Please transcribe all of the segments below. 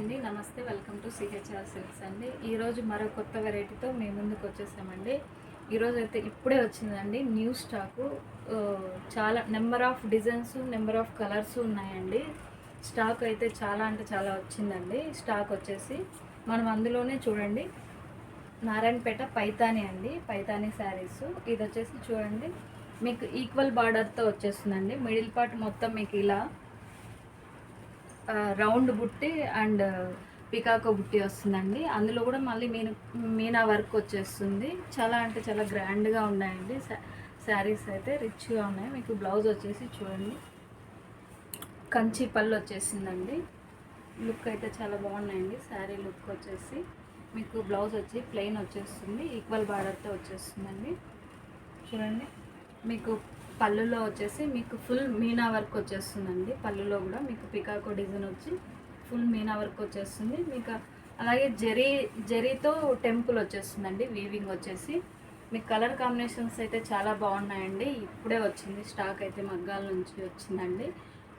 అండి, నమస్తే. Welcome to CHR silks అండి. ఈరోజు మరో కొత్త వెరైటీతో మీ ముందుకు వచ్చేసామండి. ఈరోజు అయితే ఇప్పుడే వచ్చిందండి న్యూ స్టాకు. చాలా number of designs, number of colours ఉన్నాయండి. స్టాక్ అయితే చాలా అంటే చాలా వచ్చిందండి. స్టాక్ వచ్చేసి మనం అందులోనే చూడండి, నారాయణపేట పైతాని అండి, పైతాని శారీస్. ఇది వచ్చేసి చూడండి, మీకు ఈక్వల్ బార్డర్తో వచ్చేస్తుందండి. మిడిల్ పార్ట్ మొత్తం మీకు ఇలా రౌండ్ బుట్టి అండ్ పికాకో బుట్టి వస్తుందండి. అందులో కూడా మళ్ళీ మీనా వర్క్ వచ్చేస్తుంది. చాలా అంటే చాలా గ్రాండ్గా ఉన్నాయండి శారీస్ అయితే, రిచ్గా ఉన్నాయి. మీకు బ్లౌజ్ వచ్చేసి చూడండి, కంచి పళ్ళు వచ్చేసిందండి. లుక్ అయితే చాలా బాగున్నాయండి. శారీ లుక్ వచ్చేసి మీకు బ్లౌజ్ వచ్చి ప్లెయిన్ వచ్చేస్తుంది, ఈక్వల్ బార్డర్తో వచ్చేస్తుందండి. చూడండి, మీకు పళ్ళులో వచ్చేసి మీకు ఫుల్ మీనా వర్క్ వచ్చేస్తుందండి. పళ్ళులో కూడా మీకు పికాకో డిజైన్ వచ్చి ఫుల్ మీనా వర్క్ వచ్చేస్తుంది. మీకు అలాగే జరీతో టెంపుల్ వచ్చేస్తుందండి. వీవింగ్ వచ్చేసి మీకు కలర్ కాంబినేషన్స్ అయితే చాలా బాగున్నాయండి. ఇప్పుడే వచ్చింది స్టాక్ అయితే, మగ్గాల నుంచి వచ్చిందండి.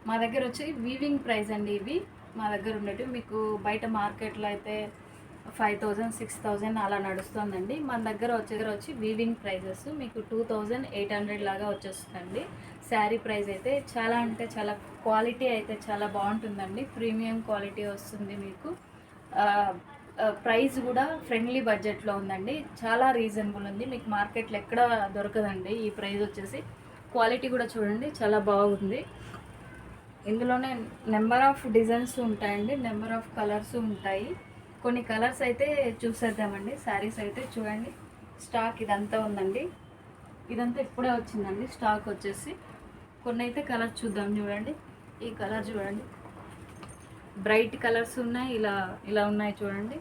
మా దగ్గర వచ్చి వీవింగ్ ప్రైస్ అండి ఇవి మా దగ్గర ఉండేవి. మీకు బయట మార్కెట్లో అయితే 5000, 6000 అలా నడుస్తుందండి. మన దగ్గర వచ్చి వీవింగ్ ప్రైజెస్ మీకు 2800 లాగా వచ్చేస్తుందండి. శారీ ప్రైస్ అయితే చాలా అంటే చాలా క్వాలిటీ అయితే చాలా బాగుంటుందండి. ప్రీమియం క్వాలిటీ వస్తుంది మీకు. ప్రైస్ కూడా ఫ్రెండ్లీ బడ్జెట్లో ఉందండి. చాలా రీజనబుల్ ఉంది. మీకు మార్కెట్లో ఎక్కడ దొరకదండి ఈ ప్రైస్ వచ్చేసి. క్వాలిటీ కూడా చూడండి, చాలా బాగుంది. ఇందులోనే నెంబర్ ఆఫ్ డిజైన్స్ ఉంటాయండి, నెంబర్ ఆఫ్ కలర్స్ ఉంటాయి. కొన్ని కలర్స్ అయితే చూసేద్దామండి. శారీస్ అయితే చూడండి, స్టాక్ ఇదంతా ఉందండి. ఇదంతా ఇప్పుడే వచ్చిందండి స్టాక్ వచ్చేసి. కొన్ని అయితే కలర్ చూద్దాం. చూడండి, ఈ కలర్ చూడండి, బ్రైట్ కలర్స్ ఉన్నాయి. ఇలా ఉన్నాయి చూడండి,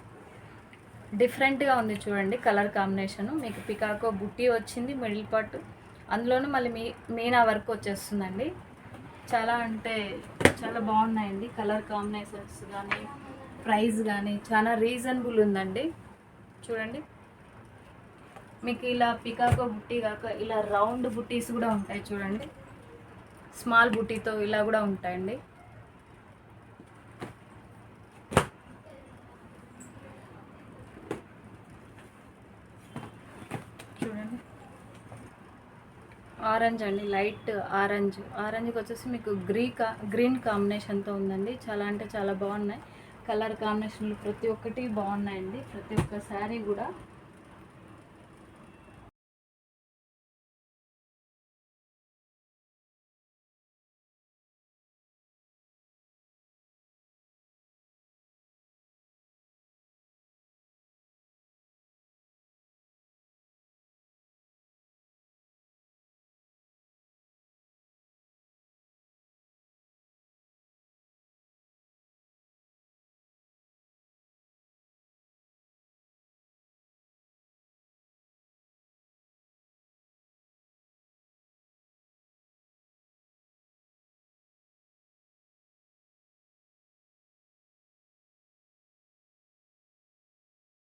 డిఫరెంట్గా ఉంది చూడండి కలర్ కాంబినేషను. మీకు పికాకో బుట్టి వచ్చింది మిడిల్ పార్ట్, అందులోనూ మళ్ళీ మీనా వర్క్ వచ్చేస్తుందండి. చాలా అంటే చాలా బాగున్నాయండి కలర్ కాంబినేషన్స్ కానీ, ప్రైస్ కానీ చాలా రీజనబుల్ ఉందండి. చూడండి, మీకు ఇలా పికాకో బుట్టి కాక ఇలా రౌండ్ బుట్టీస్ కూడా ఉంటాయి చూడండి. స్మాల్ బుట్టీతో ఇలా కూడా ఉంటాయండి. చూడండి, ఆరెంజ్ అండి, లైట్ ఆరెంజ్కి వచ్చేసి మీకు గ్రీన్ కాంబినేషన్తో ఉందండి. చాలా అంటే చాలా బాగున్నాయి కలర్ కాంబినేషన్లు. ప్రతి ఒక్కటి బాగున్నాయండి. ప్రతి ఒక్క శారీ కూడా